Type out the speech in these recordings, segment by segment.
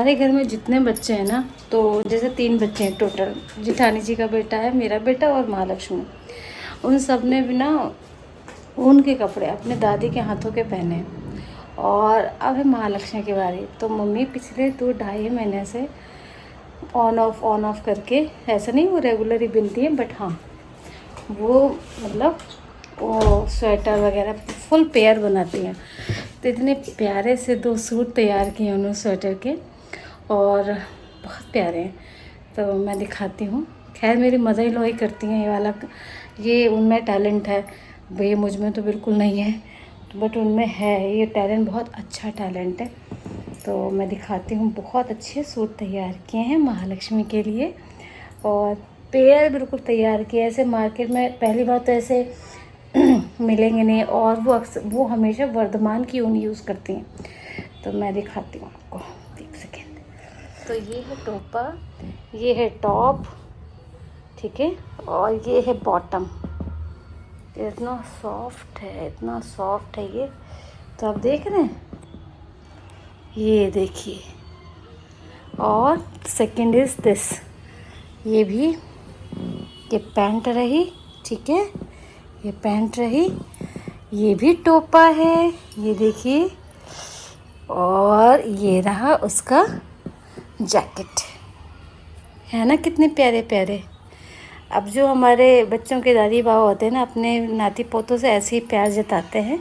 हमारे घर में जितने बच्चे हैं ना, तो जैसे 3 बच्चे हैं टोटल। जिठानी जी का बेटा है, मेरा बेटा और महालक्ष्मी। उन सब ने भी ना ऊन के कपड़े अपने दादी के हाथों के पहने। और अब है महालक्ष्मी की बारी। तो मम्मी पिछले 2-2.5 महीने से ऑन ऑफ करके, ऐसा नहीं वो रेगुलर ही बिनती है, बट हाँ वो मतलब वो स्वेटर वगैरह फुल पेयर बनाती हैं। तो इतने प्यारे से 2 सूट तैयार किए उन्होंने स्वेटर के, और बहुत प्यारे हैं। तो मैं दिखाती हूँ। खैर मेरी मदर इन लॉ ही करती हैं ये वाला, ये उनमें टैलेंट है भैया, मुझ में तो बिल्कुल नहीं है, बट उनमें है ये टैलेंट, बहुत अच्छा टैलेंट है। तो मैं दिखाती हूँ। बहुत अच्छे सूट तैयार किए हैं महालक्ष्मी के लिए, और पेयर बिल्कुल तैयार किए। ऐसे मार्केट में पहली बार तो ऐसे मिलेंगे नहीं, और वो हमेशा वर्धमान की ऊन यूज़ करती हैं। तो मैं दिखाती हूँ आपको, एक सेकेंड। तो ये है टोपा, ये है टॉप, ठीक है, और ये है बॉटम। इतना सॉफ्ट है, इतना सॉफ्ट है ये। तो आप देख रहे हैं, ये देखिए। और सेकंड इज़ दिस, ये भी, ये पैंट रही, ठीक है, ये पैंट रही, ये भी टोपा है, ये देखिए। और ये रहा उसका जैकेट, है ना कितने प्यारे प्यारे। अब जो हमारे बच्चों के दादी बाबा होते हैं ना, अपने नाती पोतों से ऐसे ही प्यार जताते हैं।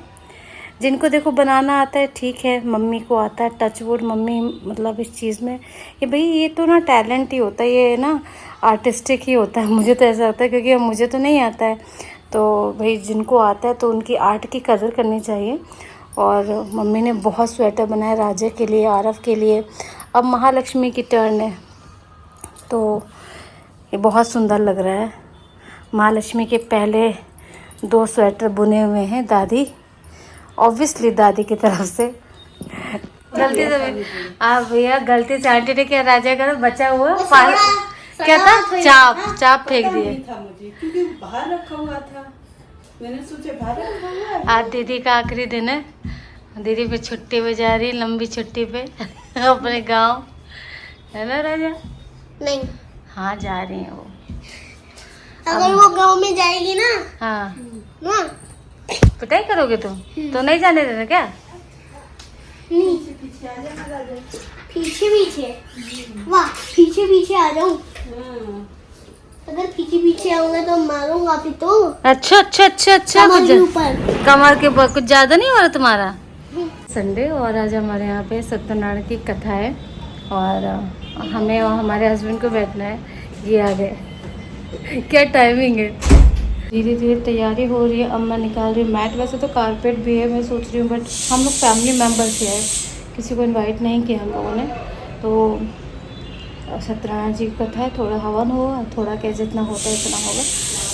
जिनको देखो बनाना आता है ठीक है, मम्मी को आता है, टच वुड मम्मी मतलब इस चीज़ में, ये भाई ये तो ना टैलेंट ही होता है, ये ना आर्टिस्टिक ही होता है। मुझे तो ऐसा होता है, क्योंकि मुझे तो नहीं आता है। तो भाई जिनको आता है तो उनकी आर्ट की कदर करनी चाहिए। और मम्मी ने बहुत स्वेटर बनाए राजे के लिए, आरव के लिए। अब महालक्ष्मी की टर्न है, तो ये बहुत सुंदर लग रहा है। महालक्ष्मी के पहले 2 स्वेटर बुने हुए हैं दादी, ऑब्वियसली दादी की तरफ से। गलती से आप भैया, गलती से आंटी ने क्या राजा का बचा हुआ क्या था, चाप फेंक दिए। क्योंकि बाहर रखा हुआ था, मैंने सोचा बाहर रखा हुआ है। आज दीदी का आखिरी दिन है, दीदी पे छुट्टी पे जा रही, लंबी छुट्टी पे अपने गांव, है ना राजा? नहीं, हाँ जा रही है वो। अगर वो गांव में जाएगी ना, हाँ ना पिटाई करोगे तुम? तो नहीं जाने देना क्या? नहीं, पीछे आ जाना राजा। पीछे पीछे, वाह पीछे पीछे आ जाऊं। अगर पीछे पीछे आऊंगा तो मारूंगा फिर तो। अच्छा अच्छा अच्छा अच्छा, कमर के ऊपर। कमर के ऊपर कुछ ज़्यादा नहीं हो रहा तुम्हारा? संडे, और आज हमारे यहाँ पे सत्यनारायण की कथा है, और हमें और हमारे हस्बैंड को बैठना है। ये आ गए, क्या टाइमिंग है। धीरे धीरे तैयारी हो रही है। अब मैं निकाल रही हूँ मैट। वैसे तो कारपेट भी है, मैं सोच रही हूँ, बट हम लोग फैमिली मेम्बर्स ही है, किसी को इनवाइट नहीं किया हम लोगों ने। तो सत्यनारायण जी की कथा है, थोड़ा हवन होगा, थोड़ा क्या जितना होता है इतना होगा।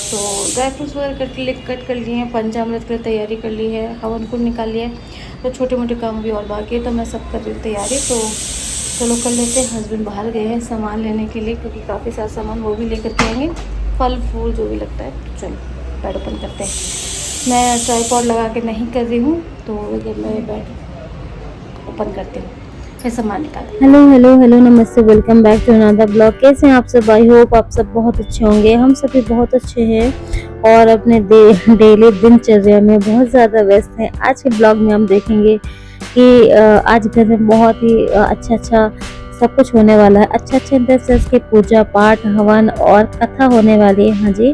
तो ड्राई फ्रूट्स वगैरह कट कर लिए हैं, पंचामृत के लिए तैयारी कर ली है, हवन कुंड निकाल लिया है। तो छोटे मोटे काम भी और बाकी है, तो मैं सब कर रही हूँ तैयारी। तो चलो कर लेते हैं। हस्बैंड बाहर गए हैं सामान लेने के लिए, क्योंकि काफ़ी सारा सामान वो भी लेकर के आएंगे, फल फूल जो भी लगता है। तो चलो बेड ओपन करते हैं। मैं ट्राइपॉड लगा के नहीं कर रही हूँ, तो जब मैं बेड ओपन करती हूँ फिर सामान निकाल। हेलो नमस्ते, welcome back to another blog. कैसे हैं आप सब? आई होप आप सब बहुत अच्छे होंगे। हम सभी बहुत अच्छे हैं और अपने डेली दिनचर्या में बहुत ज़्यादा व्यस्त हैं। आज के ब्लॉग में हम देखेंगे कि आज घर में बहुत ही अच्छा सब कुछ होने वाला है। अच्छा इंटरेस्ट के पूजा पाठ, हवन और कथा होने वाली है। हाँ जी,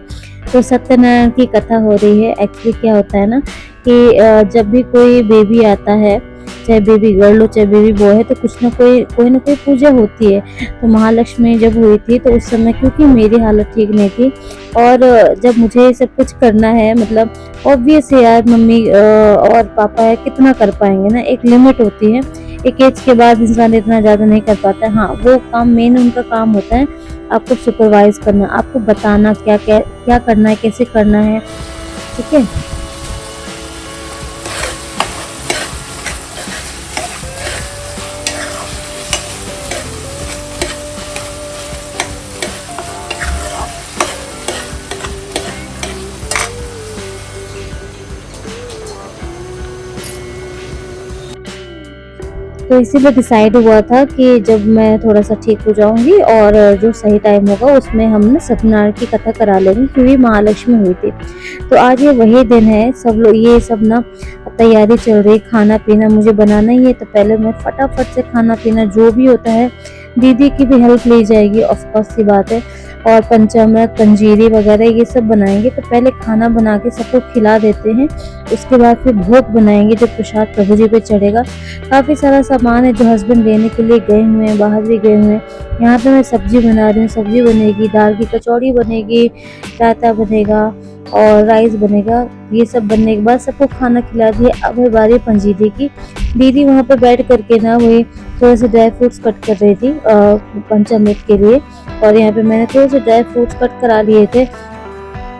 तो सत्यनारायण की कथा हो रही है। एक्चुअली क्या होता है ना कि जब भी कोई बेबी आता है, चाहे बेबी गर्ल हो चाहे बेबी बॉय है, तो कुछ ना कोई पूजा होती है। तो महालक्ष्मी जब हुई थी तो उस समय क्योंकि मेरी हालत ठीक नहीं थी, और जब मुझे ये सब कुछ करना है, मतलब ऑब्वियस है यार, मम्मी और पापा है, कितना कर पाएंगे ना, एक लिमिट होती है। एक एज के बाद इंसान इतना ज़्यादा नहीं कर पाता है। हाँ, वो काम मेन उनका काम होता है आपको सुपरवाइज करना, आपको बताना क्या करना है, कैसे करना है, ठीक है। तो इसीलिए डिसाइड हुआ था कि जब मैं थोड़ा सा ठीक हो जाऊंगी और जो सही टाइम होगा उसमें हम ना सत्यनारायण की कथा करा लेंगे, क्योंकि महालक्ष्मी हुई थी। तो आज ये वही दिन है, सब लोग ये सब ना तैयारी चल रही, खाना पीना मुझे बनाना ही है। तो पहले मैं फटाफट से खाना पीना जो भी होता है, दीदी की भी हेल्प ली जाएगी, ऑफ कोर्स सी बात है, और पंचामृत पंजीरी वगैरह ये सब बनाएंगे। तो पहले खाना बना के सबको खिला देते हैं, उसके बाद फिर भोग बनाएंगे जो प्रसाद प्रभु जी पे चढ़ेगा। काफ़ी सारा सामान है जो हस्बैंड लेने के लिए गए हुए हैं, बाहर भी गए हुए हैं। यहाँ पे मैं सब्जी बना रही हूँ, सब्जी बनेगी, दाल की कचौड़ी बनेगी, रायता बनेगा और राइस बनेगा। ये सब बनने के बाद सबको खाना खिला दिया। अब है बारी पंजीरी की। दीदी वहाँ पे बैठ करके ना वही थोड़े से ड्राई फ्रूट्स कट कर रही थी पंचामृत के लिए, और यहाँ पे मैंने थोड़े से ड्राई फ्रूट्स कट करा लिए थे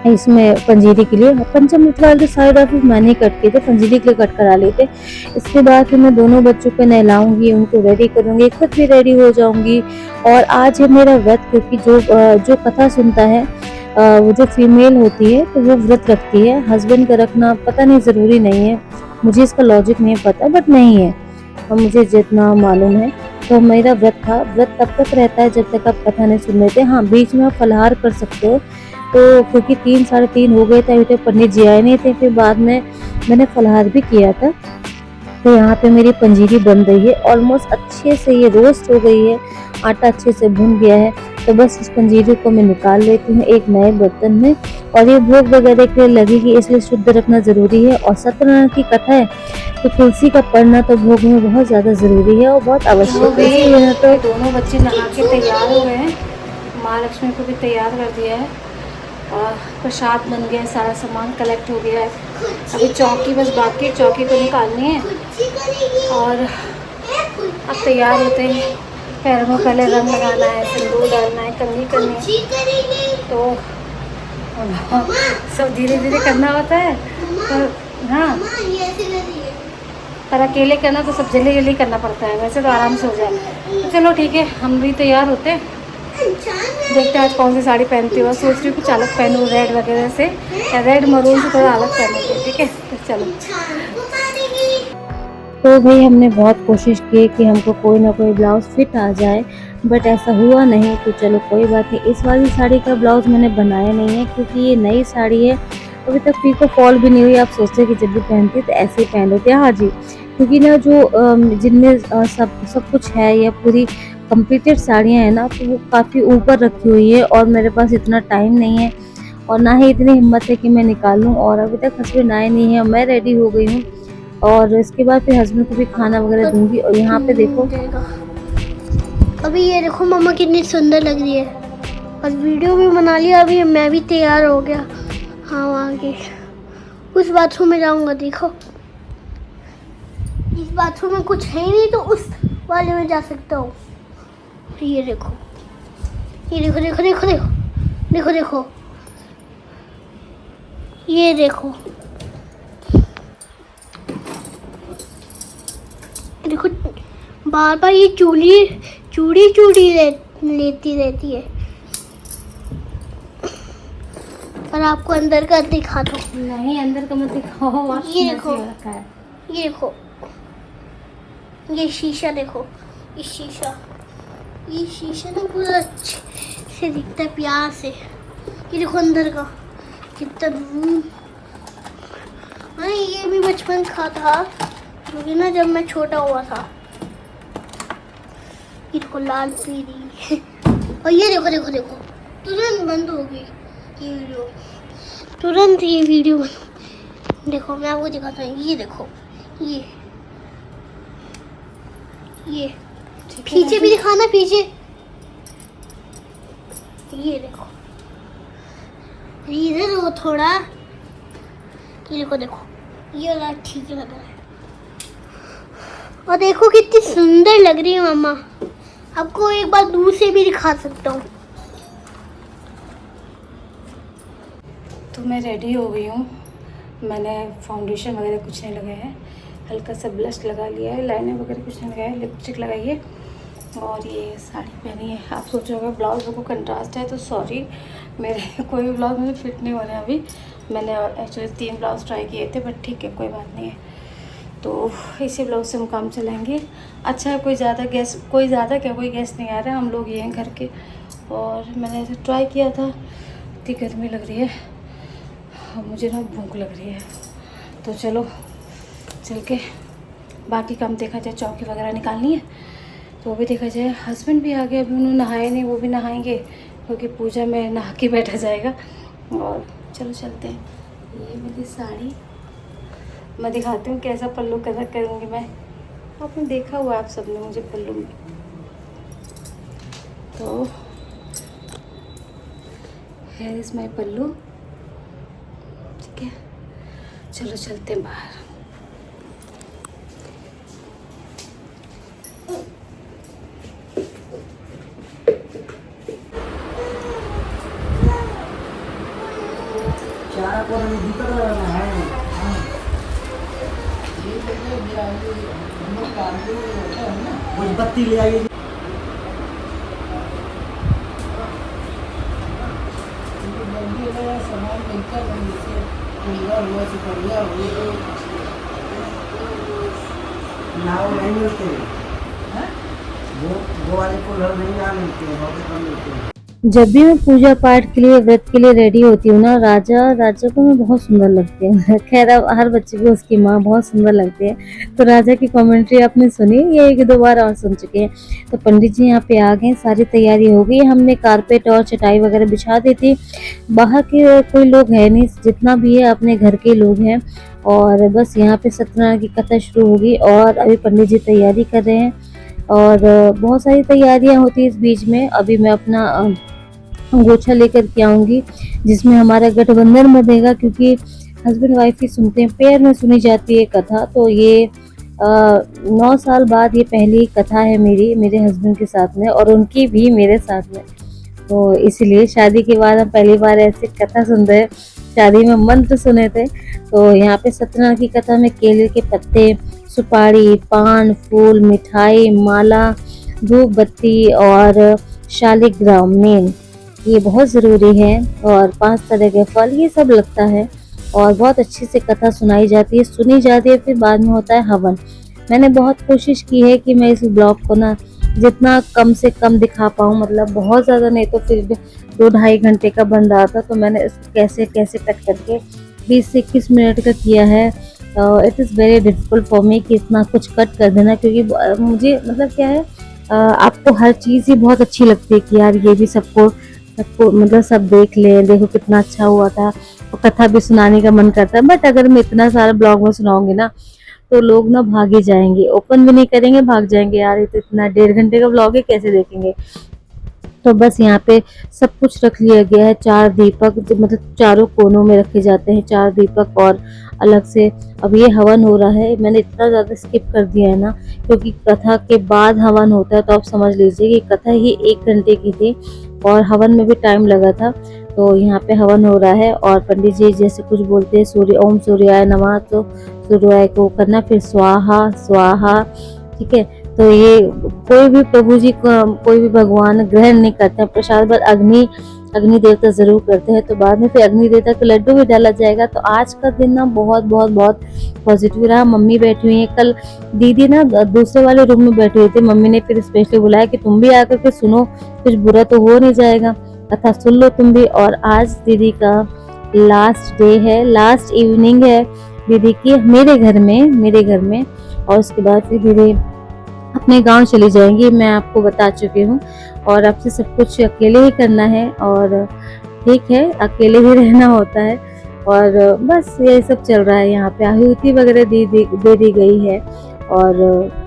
इसमें पंजीरी के लिए। पंचामृत वाले तो सारे ड्राई फ्रूट मैंने कट किए थे, पंजीरी के लिए कट करा लिए थे। इसके बाद फिर मैं दोनों बच्चों को नहलाऊंगी, उनको रेडी करूंगी, खुद भी रेडी हो जाऊंगी। और आज है मेरा व्रत, क्योंकि जो कथा सुनता है वो जो फीमेल होती है तो वो व्रत रखती है। हस्बैंड का रखना पता नहीं ज़रूरी नहीं है, मुझे इसका लॉजिक नहीं पता, बट नहीं है और मुझे जितना मालूम है। तो मेरा व्रत था। व्रत तब तक रहता है जब तक आप कथा नहीं सुन लेते। हाँ, बीच में आप फलाहार कर सकते हो। तो क्योंकि 3 साढ़े 3 हो गए थे, अभी तक पंडित जी आए नहीं थे, फिर बाद में मैंने फलाहार भी किया था। तो यहाँ पे मेरी पंजीरी बन रही है, ऑलमोस्ट अच्छे से ये रोस्ट हो गई है, आटा अच्छे से भुन गया है। तो बस इस पंजीरी को मैं निकाल लेती हूँ एक नए बर्तन में। और ये भोग वगैरह के लिए लगेगी, इसलिए शुद्ध रखना ज़रूरी है। और सत्यनारायण की कथा है तो तुलसी का पढ़ना तो भोग में बहुत ज़्यादा ज़रूरी है और बहुत आवश्यक है। तो दोनों बच्चे नहा के तैयार हो गए हैं, महालक्ष्मी को भी तैयार कर दिया है और प्रसाद बन गया है, सारा सामान कलेक्ट हो गया है। अभी चौकी बस बाकी है, चौकी को निकालनी है और अब तैयार होते हैं। पैरों में पहले रंग लगाना है, सिंदूर डालना है, कंघी करनी है, तो सब धीरे धीरे करना होता है। पर हाँ, पर अकेले करना तो सब जल्दी जल्दी करना पड़ता है, वैसे तो आराम से हो जाए। तो चलो ठीक है, हम भी तैयार होते हैं, देखते हैं आज कौन सी साड़ी पहनती हूँ। सोच रही हूँ कुछ अलग पहनूँ, रेड वगैरह से, रेड मरून से थोड़ा अलग पहनूँगी। ठीक है, तो चलो। तो भाई हमने बहुत कोशिश की कि हमको कोई ना कोई ब्लाउज़ फिट आ जाए, बट ऐसा हुआ नहीं। तो चलो कोई बात नहीं। इस वाली साड़ी का ब्लाउज़ मैंने बनाया नहीं है, क्योंकि ये नई साड़ी है, अभी तक पीको फॉल भी नहीं हुई। आप सोचते कि जब भी पहनती है तो ऐसे ही पहन लेते हैं। हाँ जी, क्योंकि ना जो जिनमें सब कुछ है या पूरी कंप्लीटेड साड़ियाँ हैं ना, तो वो काफ़ी ऊपर रखी हुई है और मेरे पास इतना टाइम नहीं है और ना ही इतनी हिम्मत है कि मैं निकालूँ। और अभी तक हस्बैंड आए नहीं है, मैं रेडी हो गई हूँ और इसके बाद फिर हस्बैंड को भी खाना वगैरह दूंगी। और यहाँ पे देखो, अभी ये देखो मम्मा कितनी सुंदर लग रही है, और वीडियो भी बना लिया। अभी मैं भी तैयार हो गया। हाँ, वहाँ के उस बाथरूम में जाऊँगा। देखो, इस बाथरूम में कुछ है ही नहीं, तो उस वाले में जा सकता हूँ। ये देखो, ये देखो देखो देखो देखो देखो देखो, ये देखो देखो, बार बार ये चूड़ी लेती रहती है। पर आपको अंदर का दिखा दो। नहीं, अंदर का मत दिखाओ। ये देखो, ये देखो, ये शीशा देखो, ये शीशा ना पूरा अच्छे से दिखता है, प्यार से। ये देखो अंदर का कितना रूम। हाँ, ये भी बचपन का था, क्योंकि ना जब मैं छोटा हुआ था। ये देखो लाल पीली। और ये देखो देखो देखो, तुरंत बंद हो गई ये वीडियो, तुरंत ये वीडियो बंद। देखो मैं आपको दिखाता हूँ। ये देखो, ये पीछे भी दिखाना, पीछे। ये देखो, इधर हो थोड़ा। ये देखो देखो, ये वाला ठीक लग रहा है। और देखो कितनी सुंदर लग रही है मम्मा। आपको एक बार दूर से भी दिखा सकता हूँ। तो मैं रेडी हो गई हूँ। मैंने फाउंडेशन वगैरह कुछ नहीं लगाया है, हल्का सा ब्लश लगा लिया है, लाइनर वगैरह कुछ नहीं लगाया है, लिपस्टिक लगाई है और ये साड़ी पहनी है। आप सोचोगे ब्लाउज को कंट्रास्ट है, तो सॉरी, मेरे कोई भी ब्लाउज मुझे फिट नहीं हो रहे हैं अभी। मैंने एक्चुअली 3 ब्लाउज ट्राई किए थे, बट ठीक है, कोई बात नहीं है। तो इसी ब्लॉग से हम काम चलाएंगे। अच्छा है, कोई ज़्यादा कोई गेस्ट नहीं आ रहा है, हम लोग ये हैं घर के। और मैंने ऐसे ट्राई किया था, इतनी गर्मी लग रही है और मुझे ना भूख लग रही है। तो चलो चल के बाकी काम देखा जाए, चौकी वगैरह निकालनी है तो वो भी देखा जाए। हस्बैंड भी आ गए, अभी उन्होंने नहाए नहीं, वो भी नहाएंगे क्योंकि पूजा में नहा के बैठा जाएगा। और चलो चलते हैं। ये मेरी साड़ी मैं दिखाती हूँ कैसा पल्लू कलर करूँगी मैं। आपने देखा हुआ आप सबने मुझे पल्लू में। तो हेयर इज़ माई पल्लू। ठीक है, चलो चलते हैं बाहर। बत्ती ले आइए। सामान मिलकर नाव नहीं मिलते, वो वाले कूलर नहीं यहाँ मिलते हैं, बहुत कम मिलते हैं। जब भी मैं पूजा पाठ के लिए व्रत के लिए रेडी होती हूँ ना, राजा को मैं बहुत सुंदर लगती है। खैर अब हर बच्चे को उसकी माँ बहुत सुंदर लगती है। तो राजा की कमेंट्री आपने सुनी, ये एक दो बार और सुन चुके हैं। तो पंडित जी यहाँ पे आ गए, सारी तैयारी हो गई। हमने कारपेट और चटाई वगैरह बिछा दी थी। बाहर के कोई लोग है नहीं, जितना भी है अपने घर के लोग हैं। और बस यहाँ पे सत्यनारायण की कथा शुरू होगी और अभी पंडित जी तैयारी कर रहे हैं। और बहुत सारी तैयारियां होती है इस बीच में। अभी मैं अपना अंगोछा लेकर के आऊंगी जिसमें हमारा गठबंधन बंधेगा, क्योंकि हस्बैंड वाइफ ही सुनते हैं, पेयर में सुनी जाती है कथा। तो ये 9 साल बाद ये पहली कथा है मेरी मेरे हस्बैंड के साथ में, और उनकी भी मेरे साथ में। तो इसलिए शादी के बाद हम पहली बार ऐसे कथा सुन रहे हैं। शादी में मंत्र सुने थे। तो यहाँ पे सत्यनारायण की कथा में केले के पत्ते, सुपारी, पान, फूल, मिठाई, माला, धूप बत्ती और शालिग्राम मेन ये बहुत ज़रूरी है, और 5 तरह के फल, ये सब लगता है। और बहुत अच्छी से कथा सुनाई जाती है, सुनी जाती है, फिर बाद में होता है हवन। मैंने बहुत कोशिश की है कि मैं इस ब्लॉग को ना जितना कम से कम दिखा पाऊँ, मतलब बहुत ज़्यादा नहीं तो फिर भी 2-2.5 घंटे का बन रहा था। तो मैंने इसको कैसे कैसे कट करके 20 से 21 मिनट का किया है। It is very difficult for me कि इतना कुछ कट कर देना, क्योंकि मुझे मतलब क्या है, आपको हर चीज़ ही बहुत अच्छी लगती है कि यार ये भी सबको मतलब सब देख ले, देखो कितना अच्छा हुआ था, और कथा भी सुनाने का मन करता है। बट अगर मैं इतना सारा ब्लॉग में सुनाऊंगी ना तो लोग ना भाग ही जाएंगे, ओपन भी नहीं करेंगे, भाग जाएंगे, यार ये तो इतना 1.5 घंटे का ब्लॉग है, कैसे देखेंगे। तो बस यहाँ पे सब कुछ रख लिया गया है। 4 दीपक मतलब चारों कोनों में रखे जाते हैं 4 दीपक, और अलग से अब ये हवन हो रहा है। मैंने इतना ज़्यादा स्किप कर दिया है ना, क्योंकि कथा के बाद हवन होता है। तो आप समझ लीजिए कि कथा ही 1 घंटे की थी और हवन में भी टाइम लगा था। तो यहाँ पे हवन हो रहा है और पंडित जी जैसे कुछ बोलते हैं, सूर्य ओम सूर्याय नमः, तो सूर्याय को करना, फिर स्वाहा स्वाहा। ठीक है, तो ये कोई भी प्रभु जी को, कोई भी भगवान ग्रहण नहीं करते हैं प्रसाद, पर अग्नि देवता जरूर करते हैं। तो बाद में फिर अग्नि देवता का लड्डू भी डाला जाएगा। तो आज का दिन ना बहुत बहुत बहुत पॉजिटिव रहा। मम्मी बैठी हुई है, कल दीदी ना दूसरे वाले रूम में बैठी हुई थी। मम्मी ने फिर स्पेशली बुलाया कि तुम भी आकर के सुनो, कुछ बुरा तो हो नहीं जाएगा, कथा सुन लो तुम भी। और आज दीदी का लास्ट डे है, लास्ट इवनिंग है दीदी की मेरे घर में। और उसके बाद फिर दीदी अपने गांव चली जाएंगी, मैं आपको बता चुकी हूँ। और अब से सब कुछ अकेले ही करना है, और ठीक है अकेले ही रहना होता है। और बस ये सब चल रहा है। यहाँ पे आहुति वगैरह दे दी गई है, और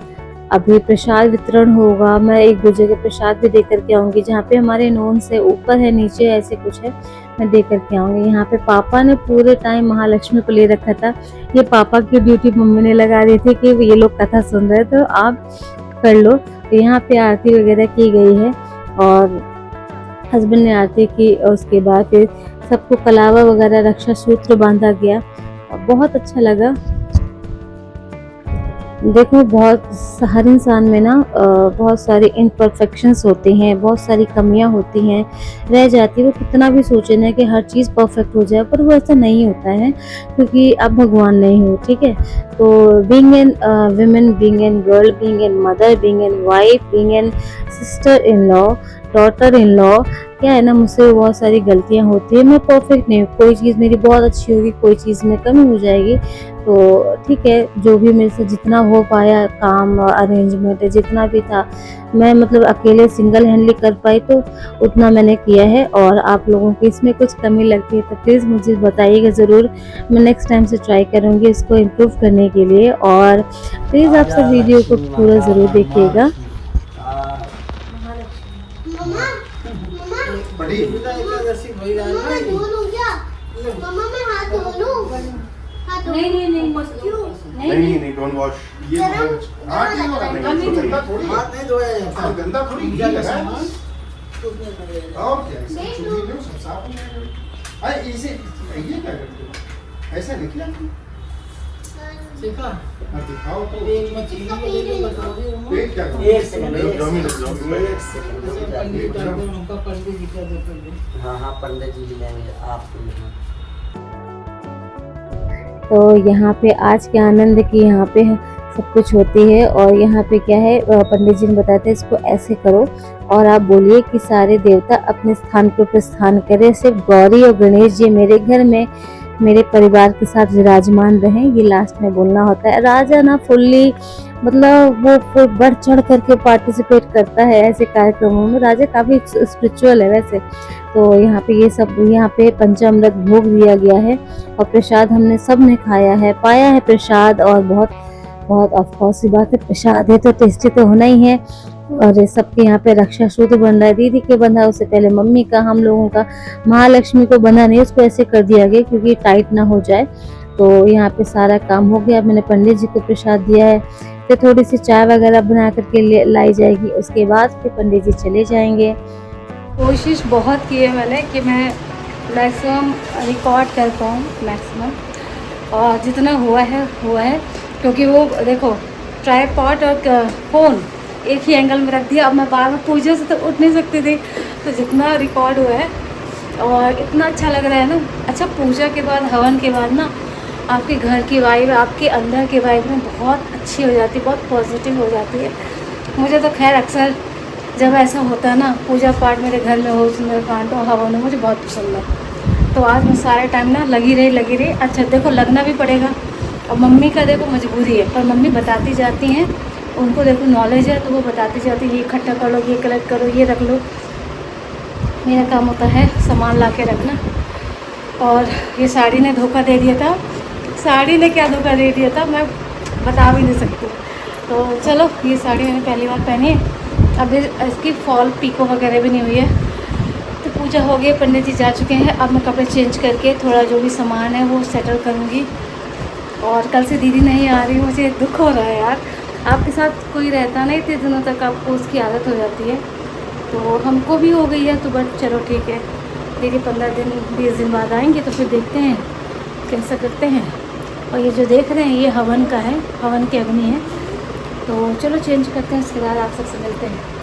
अभी प्रसाद वितरण होगा। मैं 1-2 जगह प्रसाद भी दे करके आऊँगी, जहाँ पे हमारे नोन से ऊपर है, नीचे ऐसे कुछ है, मैं दे करके आऊँगी। यहाँ पे पापा ने पूरे टाइम महालक्ष्मी को ले रखा था। ये पापा की ड्यूटी मम्मी ने लगा दी थी कि ये लोग कथा सुन रहे तो आप कर लो। तो यहाँ पे आरती वगैरह की गई है, और हस्बैंड ने आरती की, और उसके बाद फिर सबको कलावा वगैरह रक्षा सूत्र बांधा गया, और बहुत अच्छा लगा। देखो हर इंसान में ना बहुत सारी इम्परफेक्शंस होते हैं, बहुत सारी कमियां होती हैं, रह जाती है। वो कितना भी सोचे ना कि हर चीज़ परफेक्ट हो जाए, पर वो ऐसा नहीं होता है, क्योंकि आप भगवान नहीं हो, ठीक है। तो being an women, being an girl, being an mother, being an wife, being an sister in law, daughter in law, क्या है ना, मुझसे बहुत सारी गलतियां होती है। मैं परफेक्ट नहीं हूँ, कोई चीज़ मेरी बहुत अच्छी होगी, कोई चीज़ में कमी हो जाएगी। तो ठीक है, जो भी मेरे से जितना हो पाया काम अरेंजमेंट जितना भी था, मैं मतलब अकेले सिंगल हैंडली कर पाई, तो उतना मैंने किया है। और आप लोगों की इसमें कुछ कमी लगती है तो प्लीज़ मुझे बताइएगा ज़रूर। मैं नेक्स्ट टाइम से ट्राई करूँगी इसको इम्प्रूव करने के लिए। और प्लीज़ आप सब वीडियो को पूरा ज़रूर देखिएगा। मम्मा मम्मा बड़ी एकादशी भई मम्मा मैं रहा धो लूं क्या? मम्मा मैं हाथ धो लूं? हाथ धो नहीं क्यों? नहीं डोंट वॉश। ये गरम हाथ नहीं धोना, नहीं गंदा थोड़ी है। हाथ नहीं धोया जाता। हाँ, गंदा थोड़ी घी लगा है। उसमें लगेगा। और क्या है, सब चुभी लो, सब साफ हो जाएगा। अरे इसे ये क्या करते हो, ऐसा नहीं किया आपने? सीखा? हाँ, दिखाओ तो। एक मछली को लेके बता रही हूँ। एक क्या करो? एक सेकंड, एक दो मिनट, सेकंड। दो मिनट। जैसे पंडित डाल दो, उनका पंडित जी का देखो दे। हाँ हाँ पंडित जी भी जाएंगे आपको यहाँ। तो यहाँ पे आज के आनंद की यहाँ पे सब कुछ होती है। और यहाँ पे क्या है, पंडित जी ने बताया था इसको ऐसे करो, और आप बोलिए कि सारे देवता अपने स्थान पर प्रस्थान करें, सिर्फ गौरी और गणेश जी मेरे घर में मेरे परिवार के साथ विराजमान रहें। ये लास्ट में बोलना होता है। राजा ना फुल्ली मतलब वो बढ़ चढ़ करके पार्टिसिपेट करता है ऐसे कार्यक्रमों में। राजा काफ़ी स्पिरिचुअल है वैसे। तो यहाँ पे ये सब, यहाँ पे पंचामृत भोग दिया गया है, और प्रसाद हमने सब ने खाया है, पाया है प्रसाद। और बहुत बहुत ऑफकोर्स की बात है, प्रसाद है तो टेस्टी तो होना ही है। और सबके यहाँ पे रक्षा सूत्र बन रहा है, दीदी के बंधा, उससे पहले मम्मी का, हम लोगों का। महालक्ष्मी को बंधा नहीं, उसको ऐसे कर दिया गया क्योंकि टाइट ना हो जाए। तो यहाँ पे सारा काम हो गया। मैंने पंडित जी को प्रसाद दिया है, फिर थोड़ी सी चाय वगैरह बना करके लाई जाएगी, उसके बाद फिर पंडित जी चले जाएंगे। कोशिश बहुत की है मैंने कि मैं मैक्सिमम रिकॉर्ड कर पाऊँ मैक्सिमम, और जितना हुआ है क्योंकि वो देखो ट्राइपॉड और फ़ोन एक ही एंगल में रख दिया। अब मैं बार बार पूजा से तो उठ नहीं सकती थी, तो जितना रिकॉर्ड हुआ है, और इतना अच्छा लग रहा है ना। अच्छा, पूजा के बाद, हवन के बाद ना, आपके घर की वाइब, आपके अंदर की वाइब में बहुत अच्छी हो जाती है, बहुत पॉजिटिव हो जाती है। मुझे तो खैर अक्सर जब ऐसा होता है ना, पूजा पाठ मेरे घर में हो, सुंदरकांड हो, हवन हो, मुझे बहुत पसंद है। तो आज मैं सारे टाइम ना लगी रही। अच्छा देखो, लगना भी पड़ेगा। और मम्मी का देखो मजबूरी है, पर मम्मी बताती जाती हैं, उनको देखो नॉलेज है, तो वो बताती जाती है, ये इकट्ठा कर लो, ये कलेक्ट करो, ये रख लो। मेरा काम होता है सामान ला के रखना। और ये साड़ी ने धोखा दे दिया था। साड़ी ने क्या धोखा दे दिया था, मैं बता भी नहीं सकती। तो चलो, ये साड़ी मैंने पहली बार पहनी है, अभी इसकी फॉल पीको वगैरह भी नहीं हुई है। तो पूजा हो गई, पंडित जी जा चुके हैं। अब मैं कपड़े चेंज करके थोड़ा जो भी सामान है वो सेटल करूँगी। और कल से दीदी नहीं आ रही, मुझे दुख हो रहा है यार। आपके साथ कोई रहता नहीं, इतने दिनों तक आपको उसकी आदत हो जाती है, तो हमको भी हो गई है। तो बट चलो ठीक है, दीदी 15 दिन 20 दिन बाद आएंगे, तो फिर देखते हैं कैसा करते हैं। और ये जो देख रहे हैं ये हवन का है, हवन की अग्नि है। तो चलो चेंज करते हैं, उसके बाद आप सबसे मिलते हैं।